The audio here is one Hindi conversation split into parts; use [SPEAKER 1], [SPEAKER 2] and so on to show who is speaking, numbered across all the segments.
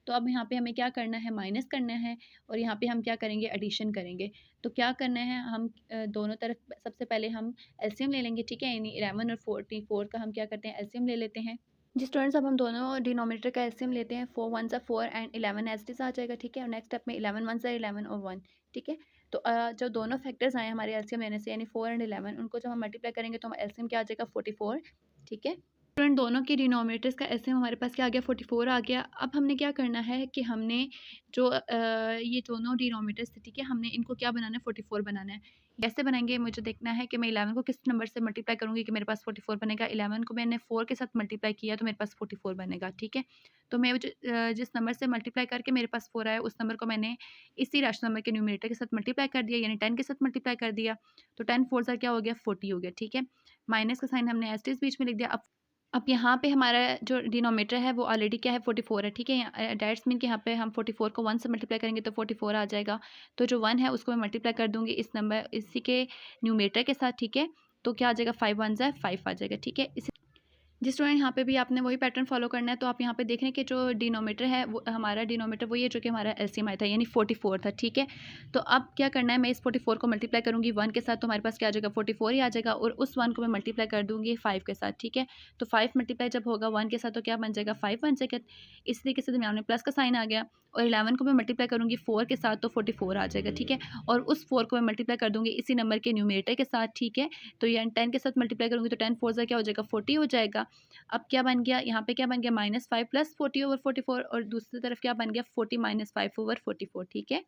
[SPEAKER 1] तो अब यहाँ पे हमें क्या करना है, माइनस करना है, और यहाँ पे हम क्या करेंगे, एडिशन करेंगे। तो क्या करना है, हम दोनों तरफ सबसे पहले हम एलसीएम ले लेंगे, ठीक है, यानी 11 और 44 का हम क्या करते हैं, एलसीएम ले लेते हैं। जी स्टूडेंट्स, अब हम दोनों डिनोमिनेटर का एलसीएम लेते हैं। 4 वन ज़ा 4 एंड 11 एज इट इज़ आ जाएगा, ठीक है। और नेक्स्ट स्टेप में 11 वन ज़ा 11 और 1, ठीक है। तो जो दोनों फैक्टर्स आए हमारे एलसीएम लेने से, यानी 4 एंड 11, उनको जब हम मल्टीप्लाई करेंगे तो हमारा एलसीएम क्या आ जाएगा, 44, ठीक है। स्टूडेंट, दोनों की डिनोमिनेटर्स का एलसीएम हमारे पास क्या आ गया, 44 आ गया। अब हमने क्या करना है कि हमने जो ये दोनों डिनोमिनेटर्स थे, ठीक है, हमने इनको क्या बनाना है, 44 बनाना है। कैसे बनाएंगे, मुझे देखना है कि मैं 11 को किस नंबर से मल्टीप्लाई करूँगी कि मेरे पास 44 बनेगा। 11 को मैंने 4 के साथ मल्टीप्लाई किया तो मेरे पास 44 बनेगा, ठीक है। तो मैं जिस नंबर से मल्टीप्लाई करके मेरे पास 4 आया, उस नंबर को मैंने इसी रैशनल नंबर के न्यूमरेटर के साथ मल्टीप्लाई कर दिया, यानी 10 के साथ मल्टीप्लाई कर दिया। तो 10 4 ज़ा क्या हो गया, 40 हो गया, ठीक है। माइनस का साइन हमने एज इट इज़ बीच में लिख दिया। अब यहाँ पे हमारा जो डिनोमिनेटर है वो ऑलरेडी क्या है, 44 है, ठीक है। दैट्स मीन कि यहाँ पे हम 44 को 1 से मल्टीप्लाई करेंगे तो 44 आ जाएगा। तो जो 1 है उसको मैं मल्टीप्लाई कर दूँगी इस नंबर इसी के न्यूमरेटर के साथ, ठीक है। तो क्या आ जाएगा, 5 वन ज़ा 5 आ जाएगा, ठीक है। इसी जी स्टूडेंट, यहाँ पे भी आपने वही पैटर्न फॉलो करना है। तो आप यहाँ पे देख रहे हैं कि जो डिनोमिनेटर है वो हमारा डिनोमिनेटर वही है जो कि हमारा एलसीएम आया था, यानी 44 था, ठीक है। तो अब क्या करना है, मैं इस 44 को मल्टीप्लाई करूँगी 1 के साथ, तो हमारे पास क्या आ जाएगा, 44 ही आ जाएगा। और उस 1 को मैं मल्टीप्लाई कर दूँगी 5 के साथ, ठीक है। तो 5 मल्टीप्लाई जब होगा 1 के साथ तो क्या बन जाएगा, 5 बन जाएगा। इस तरीके से दरमियान में प्लस का साइन आ गया। और 11 को मैं मल्टीप्लाई करूँगी 4 के साथ तो 44 आ जाएगा, ठीक है। और उस 4 को मैं मल्टीप्लाई कर दूँगी इसी नंबर के न्यूमरेटर के साथ, ठीक है। तो ये 10 के साथ मल्टीप्लाई करूँगी तो 10 4 ज़ा क्या हो जाएगा, 40 हो जाएगा। अब क्या बन गया, यहाँ पे क्या बन गया, -5 प्लस 40/44, और दूसरी तरफ क्या बन गया, 40 - 5/44, ठीक है।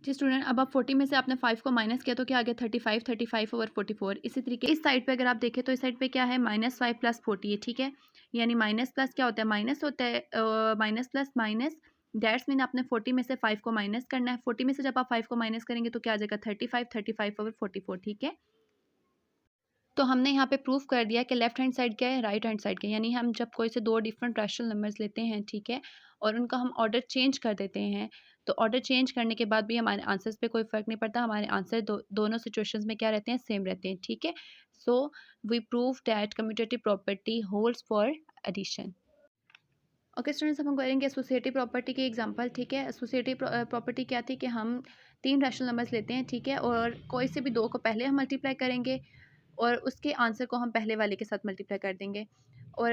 [SPEAKER 1] जी स्टूडेंट, अब आप 40 में से आपने 5 को माइनस किया तो क्या आ गया, 35/44। इसी तरीके इस साइड पे अगर आप देखें तो इस साइड पे क्या है, -5 प्लस 40 है, ठीक है। यानी माइनस प्लस क्या होता है, माइनस होता है, minus plus minus. That's mean आपने 40 में से 5 को माइनस करना है। 40 में से जब आप 5 को माइनस करेंगे तो क्या आ जाएगा, 35/44, ठीक है। तो हमने यहाँ पे प्रूफ कर दिया कि लेफ्ट हैंड साइड क्या है, राइट हैंड साइड क्या है। यानी हम जब कोई से दो डिफरेंट रैशनल नंबर्स लेते हैं, ठीक है, और उनका हम ऑर्डर चेंज कर देते हैं, तो ऑर्डर चेंज करने के बाद भी हमारे आंसर्स पे कोई फ़र्क नहीं पड़ता। हमारे आंसर दोनों सिचुएशंस में क्या रहते हैं, सेम रहते हैं, ठीक है। So we prove that commutative property holds for addition. Okay students, अब हम करेंगे एसोसिएटिव प्रॉपर्टी की एग्जांपल, ठीक है। एसोसिएटिव प्रॉपर्टी क्या थी कि हम तीन रैशनल नंबर्स लेते हैं, ठीक है, और कोई से भी दो को पहले हम मल्टीप्लाई करेंगे और उसके आंसर को हम पहले वाले के साथ मल्टीप्लाई कर देंगे। और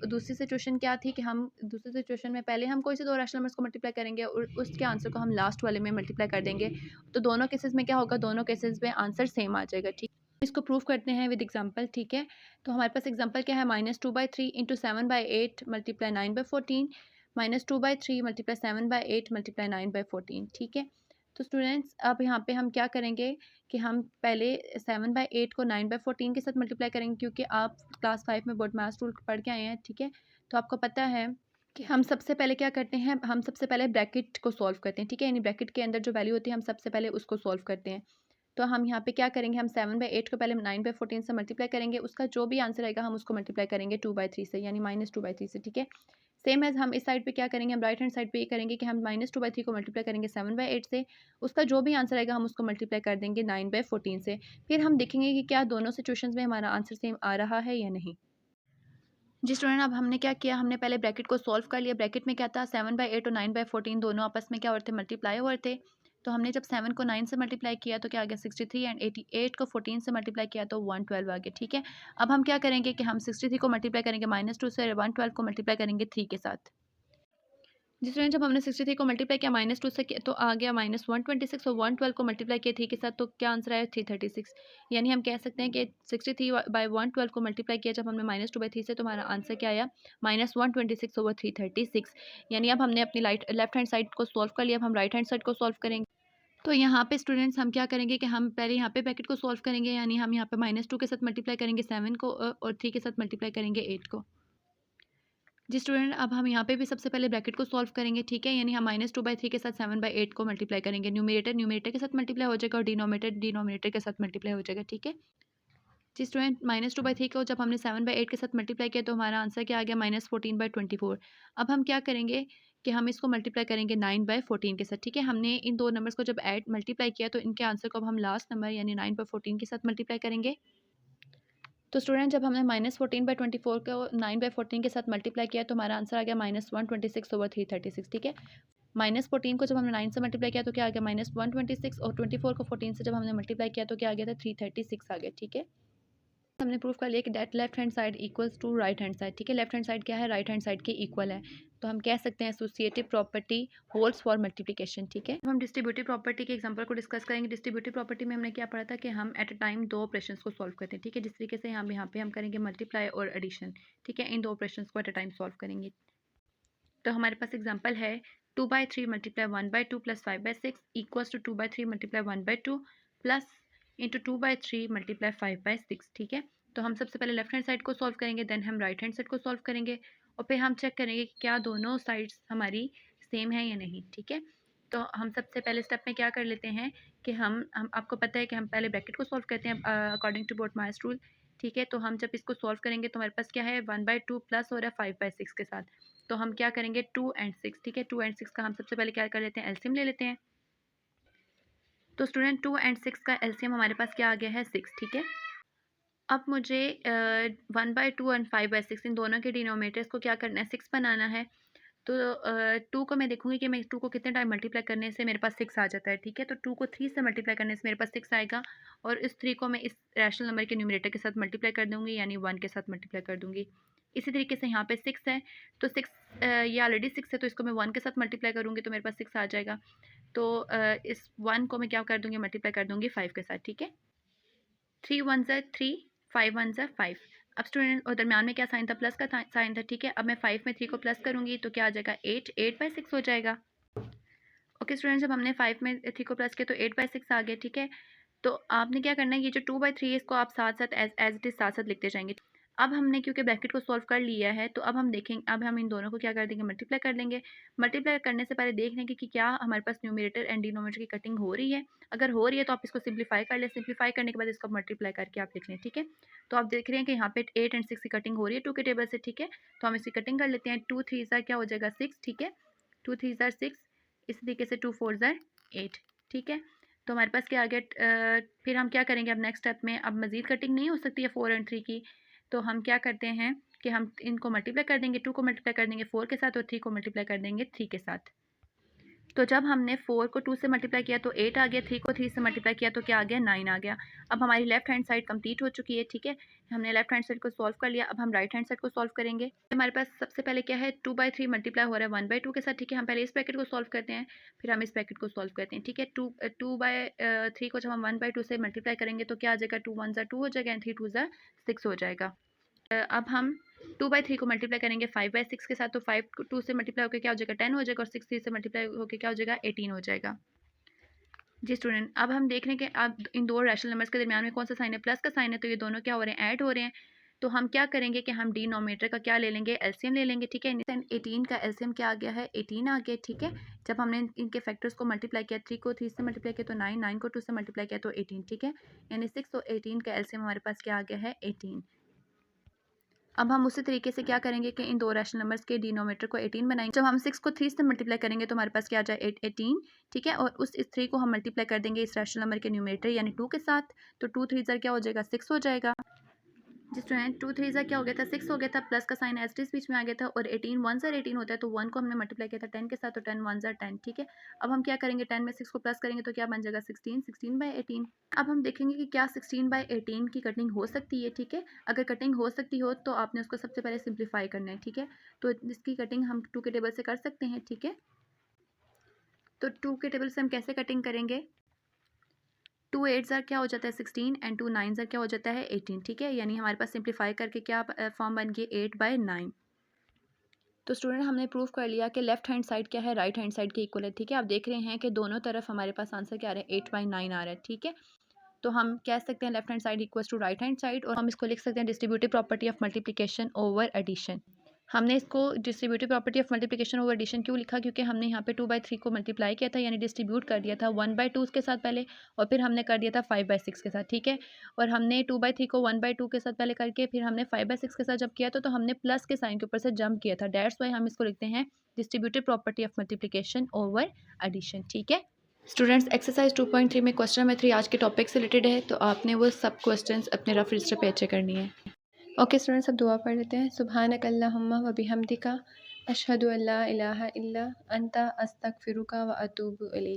[SPEAKER 1] दूसरी सिचुएशन क्या थी कि हम दूसरी सिचुएशन में पहले हम कोई से दो रैशनल नंबर्स को मल्टीप्लाई करेंगे और उसके आंसर को हम लास्ट वाले में मल्टीप्लाई कर देंगे। तो दोनों केसेस में क्या होगा, दोनों केसेस में आंसर सेम आ जाएगा, ठीक। इसको प्रूव करते हैं विद एग्जांपल, ठीक है। तो हमारे पास एग्जांपल क्या है, -2/3 इंटू 7/8 मल्टीप्लाई 9/14, -2/3 मल्टीप्लाई 7/8 मल्टीप्लाई 9/14, ठीक है। तो स्टूडेंट्स, अब यहाँ पे हम क्या करेंगे कि हम पहले 7/8 को 9/14 के साथ मल्टीप्लाई करेंगे, क्योंकि आप क्लास 5 में बोर्ड मास रूल पढ़ के आए हैं, ठीक है। तो आपको पता है कि हम सबसे पहले क्या करते हैं, हम सबसे पहले ब्रैकेट को सॉल्व करते हैं, ठीक है। यानी ब्रैकेट के अंदर जो वैल्यू होती है हम सबसे पहले उसको सॉल्व करते हैं। तो हम यहाँ पे क्या करेंगे, हम 7/8 को पहले 9/14 से मल्टीप्लाई करेंगे, उसका जो भी आंसर आएगा हम उसको मल्टीप्लाई करेंगे 2/3 से, यानी -2/3 से, ठीक है। सेम एज़ हम इस साइड पे क्या करेंगे, हम राइट हैंड साइड पे ये करेंगे कि हम -2/3 को मल्टीप्लाई करेंगे 7/8 से, उसका जो भी आंसर आएगा हम उसको मल्टीप्लाई कर देंगे 9/14 से। फिर हम देखेंगे कि क्या दोनों सिचुएशंस में हमारा आंसर सेम आ रहा है या नहीं। जी स्टूडेंट, अब हमने क्या किया, हमने पहले ब्रैकेट को सॉल्व कर लिया। ब्रैकेट में क्या था, 7/8 और 9/14 दोनों आपस में क्या हो रहे थे, मल्टीप्लाई हो रहे थे। तो हमने जब 7 को 9 से मल्टीप्लाई किया तो क्या आ गया, 63, एंड 88 को 14 से मल्टीप्लाई किया तो 112 आ गया, ठीक है। अब हम क्या करेंगे कि हम 63 को मल्टीप्लाई करेंगे -2 से, 112 को मल्टीप्लाई करेंगे 3 के साथ। जिस स्टूडेंट, जब हमने 63 को मल्टीप्लाई किया -2 से तो आ गया -126, और 112 को मल्टीप्लाई किया 3 के साथ तो क्या आंसर आया, 336। यानी हम कह सकते हैं कि 63/112 को मल्टीप्लाई किया जब हमने -2/3 से, तो हमारा आंसर क्या आया, -126/336। यानी अब हमने अपनी लेफ्ट हैंड साइड को सॉल्व कर लिया, अब हम राइट हैंड साइड को सॉल्व करेंगे। तो यहाँ पे स्टूडेंट्स हम क्या करेंगे कि हम पहले यहाँ पे ब्रैकेट को सॉल्व करेंगे, यानी हम यहाँ पे -2 के साथ मल्टीप्लाई करेंगे 7 को, और 3 के साथ मल्टीप्लाई करेंगे 8 को। जी स्टूडेंट, अब हम यहाँ पे भी सबसे पहले ब्रैकेट को सॉल्व करेंगे, ठीक है। यानी हम -2/3 के साथ 7/8 को मल्टीप्लाई करेंगे। न्यूमरेटर के साथ मल्टीप्लाई हो जाएगा और डिनोमिनेटर के साथ मल्टीप्लाई हो जाएगा, ठीक है। जी स्टूडेंट, -2/3 को जब हमने 7/8 के साथ मल्टीप्लाई किया तो हमारा आंसर क्या आ गया, -14/24। अब हम क्या करेंगे कि हम इसको मल्टीप्लाई करेंगे 9/14 के साथ, ठीक है। हमने इन दो नंबर्स को जब मल्टीप्लाई किया तो इनके आंसर को अब हम लास्ट नंबर यानी 9/14 के साथ मल्टीप्लाई करेंगे। तो स्टूडेंट जब हमने -14/24 को 9/14 के साथ मल्टीप्लाई किया तो हमारा आंसर आ गया -126/336, ठीक है। -14 को जब हमने 9 से मल्टीप्लाई किया तो क्या आ गया -126, और 24 को 14 से जब हमने मल्टीप्लाई किया तो क्या आ गया था 336 आ गया, ठीक है। हमने प्रूफ कर लिया कि that left hand side equals to right hand side, ठीक है। लेफ्ट हैंड साइड क्या है, राइट हैंड साइड के इक्वल है। तो हम कह सकते हैं associative property holds for multiplication, ठीक है। हम डिस्ट्रीब्यूटिव प्रॉपर्टी के एग्जांपल को डिस्कस करेंगे। डिस्ट्रीब्यूटिव प्रॉपर्टी में हमने क्या पढ़ा था कि हम एट अ टाइम दो ऑपरेशंस को सॉल्व करते हैं, ठीक है। जिस तरीके से यहाँ पे हम करेंगे मल्टीप्लाई और एडिशन, ठीक है। इन दो ऑपरेशंस को एट अ टाइम सॉल्व करेंगे। तो हमारे पास एग्जाम्पल है 2/3 multiply 1/2 plus 5/6 equals to 2/3 multiply 1/2 plus into 2/3 multiply 5/6, ठीक है। तो हम सबसे पहले लेफ्ट हैंड साइड को सॉल्व करेंगे, देन हम राइट हैंड साइड को सॉल्व करेंगे, और फिर हम चेक करेंगे कि क्या दोनों साइड्स हमारी सेम है या नहीं, ठीक है। तो हम सबसे पहले स्टेप में क्या कर लेते हैं कि हम आपको पता है कि हम पहले ब्रैकेट को सॉल्व करते हैं अकॉर्डिंग टू बोटमास रूल, ठीक है। तो हम जब इसको सॉल्व करेंगे तो हमारे पास क्या है 1/2 प्लस हो रहा है 5/6 के साथ। तो हम क्या करेंगे 2 एंड 6, ठीक है। 2 एंड 6 का हम सबसे पहले क्या कर लेते हैं एलसीएम ले लेते हैं। तो स्टूडेंट 2 एंड 6 का एलसीएम हमारे पास क्या आ गया है 6, ठीक है। अब मुझे 1/2 एंड 5/6 इन दोनों के डिनोमिनेटर्स को क्या करना है 6 बनाना है। तो 2 को मैं देखूंगी कि मैं 2 को कितने टाइम मल्टीप्लाई करने से मेरे पास 6 आ जाता है, ठीक है। तो 2 को 3 से मल्टीप्लाई करने से मेरे पास 6 आएगा, और इस 3 को मैं इस रैशनल नंबर के न्यूमरेटर के साथ मल्टीप्लाई कर दूंगी, यानी 1 के साथ मल्टीप्लाई कर दूंगी। इसी तरीके से यहाँ पे 6 है, तो 6 ये ऑलरेडी 6 है, तो इसको मैं 1 के साथ मल्टीप्लाई करूँगी तो मेरे पास 6 आ जाएगा। तो इस 1 को मैं क्या कर दूँगी मल्टीप्लाई कर दूँगी 5 के साथ, ठीक है। 3 1 ज़ा 3, 5 1 ज़ा 5। अब स्टूडेंट और दरम्यान में क्या साइन था, प्लस का साइन था, ठीक है। अब मैं 5 में 3 को प्लस करूँगी तो क्या आ जाएगा 8/6 हो जाएगा। ओके स्टूडेंट, जब हमने 5 में 3 को प्लस किया तो 8/6 आ गया, ठीक है। तो आपने क्या करना है, ये जो 2/3 है इसको आप साथ साथ एज इट इज़ साथ साथ लिखते जाएंगे। अब हमने क्योंकि ब्रैकेट को सॉल्व कर लिया है तो अब हम देखेंगे, अब हम इन दोनों को क्या कर देंगे मल्टीप्लाई कर लेंगे। मल्टीप्लाई करने से पहले देख लेंगे कि क्या हमारे पास न्यूमरेटर एंड डिनोमिनेटर की कटिंग हो रही है। अगर हो रही है तो आप इसको सिंप्लीफाई कर लें, सिंप्लीफाई करने के बाद इसको मल्टीप्लाई करके आप लिख लें, ठीक है। तो आप देख रहे हैं कि यहाँ पे 8 एंड 6 की कटिंग हो रही है 2 के टेबल से, ठीक है। तो हम इसकी कटिंग कर लेते हैं। 2 3 ज़ा क्या हो जाएगा 6, ठीक है। 2 3 ज़ा 6, इस तरीके से 2 4 ज़ा 8, ठीक है। तो हमारे पास क्या आ गया, फिर हम क्या करेंगे अब नेक्स्ट स्टेप में, अब मज़ीद कटिंग नहीं हो सकती है 4 एंड 3 की, तो हम क्या करते हैं कि हम इनको मल्टीप्लाई कर देंगे, 2 को मल्टीप्लाई कर देंगे 4 के साथ, और 3 को मल्टीप्लाई कर देंगे 3 के साथ। तो जब हमने 4 को 2 से मल्टीप्लाई किया तो 8 आ गया, 3 को 3 से मल्टीप्लाई किया तो क्या आ गया 9 आ गया। अब हमारी लेफ्ट हैंड साइड कंप्लीट हो चुकी है, ठीक है। हमने लेफ्ट हैंड साइड को सॉल्व कर लिया, अब हम राइट हैंड साइड को सॉल्व करेंगे। हमारे पास सबसे पहले क्या है 2/3 मल्टीप्लाई हो रहा है 1/2 के साथ, ठीक है। हम पहले इस ब्रैकेट को सॉल्व करते हैं, फिर हम इस ब्रैकेट को सॉल्व करते हैं, ठीक है। 2/3 को जब हम 1/2 से मल्टीप्लाई करेंगे तो क्या आ जाएगा 2 1 ज़ा 2 हो जाएगा एंड 3 2 ज़ा 6 हो जाएगा। अब हम 2/3 को मल्टीप्लाई करेंगे 5/6 के साथ, तो 5 2 से मल्टीप्लाई होकर क्या हो जाएगा 10 हो जाएगा, और 6 3 से मल्टीप्लाई होकर क्या हो जाएगा 18 हो जाएगा। जी स्टूडेंट, अब हम देख रहे हैं कि अब इन दो रैशनल नंबर्स के दरमियान में कौन सा साइन है, प्लस का साइन है, तो ये दोनों क्या हो रहे हैं ऐड हो रहे हैं। तो हम क्या करेंगे कि हम डिनोमिनेटर का क्या ले लेंगे एलसीएम ले लेंगे, ठीक है। 18 का एलसीएम क्या आ गया है 18 आ गया, ठीक है। जब हमने इनके फैक्टर्स को मल्टीप्लाई किया 3 को 3 से मल्टीप्लाई किया तो 9, 9 को 2 से मल्टीप्लाई किया तो 18, ठीक है। यानी 6 और 18 का एलसीएम हमारे पास क्या आ गया है 18। अब हम उसी तरीके से क्या करेंगे कि इन दो रैशनल नंबर्स के डिनोमिनेटर को 18 बनाएंगे। जब हम 6 को 3 से मल्टीप्लाई करेंगे तो हमारे पास क्या आ जाए 18, ठीक है। और इस 3 को हम मल्टीप्लाई कर देंगे इस रैशनल नंबर के न्यूमरेटर यानी 2 के साथ, तो 2 3 ज़र क्या हो जाएगा 6 हो जाएगा। जिस स्टूडेंट 2 3 ज़ा क्या हो गया था 6 हो गया था, प्लस का साइन एस बीच में आ गया था, और 18 1 ज़र 18 होता है, तो 1 को हमने मल्टीप्लाई किया था 10 के साथ, तो 10 1 ज़र 10, ठीक है। अब हम क्या करेंगे 10 में 6 को प्लस करेंगे तो क्या बन जाएगा 16, 16/18। अब हम देखेंगे कि क्या 16/18 की कटिंग हो सकती है, ठीक है। अगर कटिंग हो सकती हो तो आपने उसको सबसे पहले सिंप्लीफाई करना है, ठीक है। तो इसकी कटिंग हम 2 के टेबल से कर सकते हैं, ठीक है। तो 2 के टेबल से हम कैसे कटिंग करेंगे, 2 8 ज़र क्या हो जाता है 16 एंड 2 9 ज़र क्या हो जाता है 18, ठीक है। यानी हमारे पास सिंप्लीफाई करके क्या फॉर्म बन गई 8/9। तो स्टूडेंट हमने प्रूव कर लिया कि लेफ्ट हैंड साइड क्या है राइट हैंड साइड के इक्वल है, ठीक है। आप देख रहे हैं कि दोनों तरफ हमारे पास आंसर क्या आ रहा है 8/9 आ रहा है, ठीक है। तो हम कह सकते हैं left hand side equals to right hand side, और हम इसको लिख सकते हैं distributive property of multiplication over addition. हमने इसको distributive property of multiplication over addition क्यों लिखा, क्योंकि हमने यहाँ पे 2/3 को मल्टीप्लाई किया था, यानी डिस्ट्रीब्यूट कर दिया था 1/2 के साथ पहले, और फिर हमने कर दिया था 5/6 के साथ, ठीक है। और हमने 2/3 को 1/2 के साथ पहले करके फिर हमने 5/6 के साथ जब किया तो हमने प्लस के साइन के ऊपर से जंप किया था, डेट्स वाई हम इसको लिखते हैं distributive property of multiplication over addition, ठीक है। स्टूडेंट्स एक्सरसाइज 2.3 में क्वेश्चन नंबर 3 आज के टॉपिक से रिलेटेड है, तो आपने वो सब क्वेश्चंस अपने रफ रजिस्टर पे अच्छे करनी है। ओके स्टूडेंट्स, अब दुआ पढ़ लेते हैं। सुब्हानक अल्लाहुम्मा व बिहम्दिका अशहदु अल्ला इलाहा इल्ला अंता अस्तगफिरुका व अतूबु इलैक।